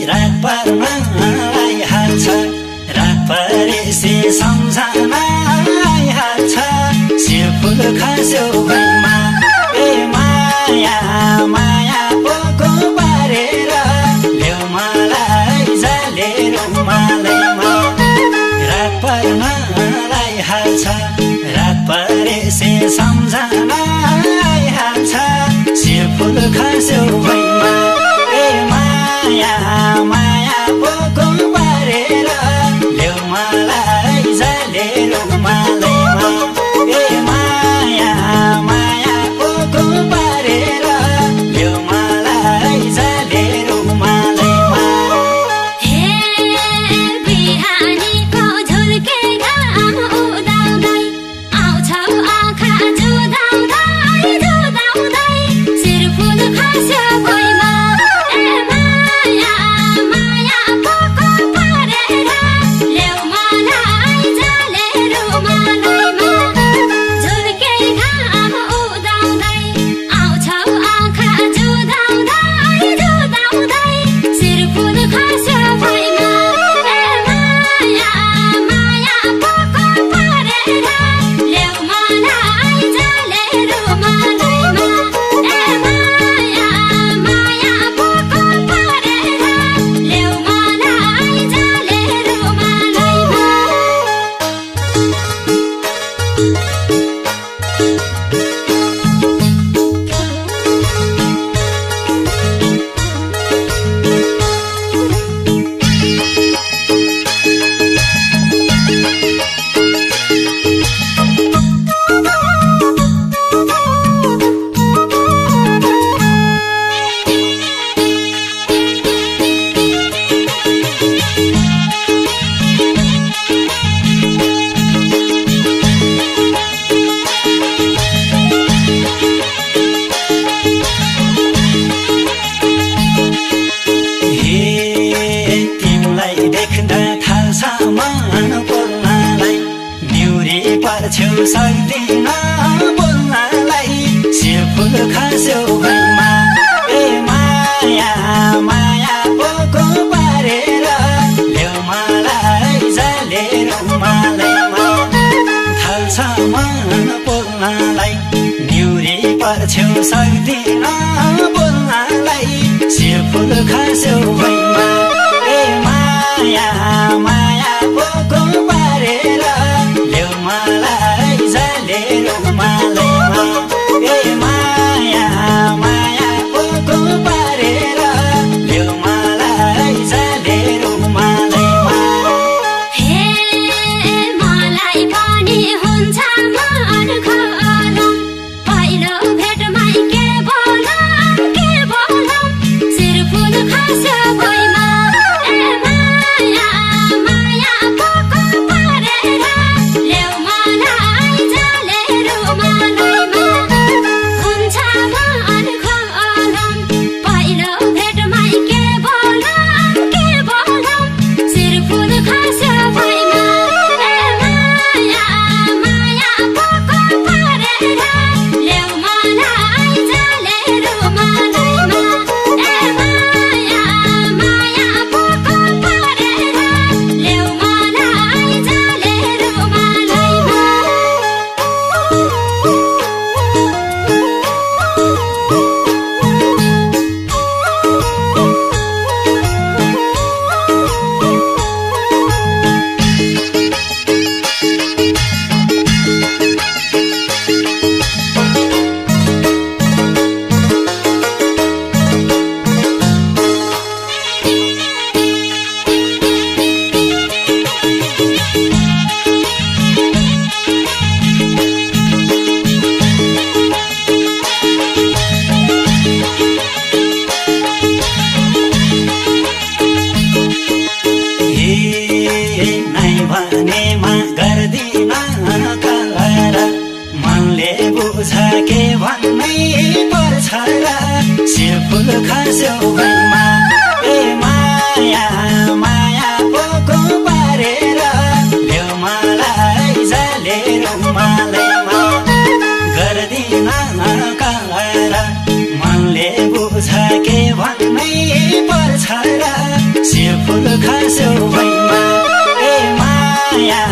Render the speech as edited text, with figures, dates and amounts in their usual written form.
रात पर्न आइहाल्छ रात परेपछि सम्झना आइहाल्छ शिर फुल खस्यो भैमा ए माया माया पोको पारेर ल्याउ मलाई जाले रुमालैमा रात पर्न आइहाल्छ रात परेपछि सम्झना आइहाल्छ शिर फुल खस्यो भैमा माया पोको पारेर ल्याउ मलाई जाले रुमालैमा ए माया माया पोको पारेर ल्याउ मलाई जाले रुमालैमा हे बिहानीको झुल्के घाम उदाउँदै आउँछौ आँखा जुदाउँदै जुदाउँदै शिर फुल खस्यो भुइँमा छेउ सक्दिन बोल्नलाई शिर फुल खस्यो भैमा ए माया माया पोको पारेर ल्याउ मलाई जाले रुमालैमा थाल्छ मन बोल्नलाई निउरी पर्छेउ सक्दिन बोल्नलाई शिर फुल खस्यो भैमा ए माया माया पोको पारेर ल्याउ मलाई जाले रुमालैमा ए माया माया पोको पारेर ल्याउ मलाई जाले रुमालैमा हे मलाई पनि हुन्छ मन खलम पहिलो भेटमै के बोलम शिर फुल खस्यो भुइँमा भनेमा गर्दिन कलर मनले बुझ के भन्नै पर्छ र सिरफुल खस्यो भैमा ए माया माया पोको पारेर ल्याउ मलाई जले रुमालैमा गर्दिन कलर मनले बुझ के भन्नै पर्छ र सिरफुल खस्यो भैमा ए माया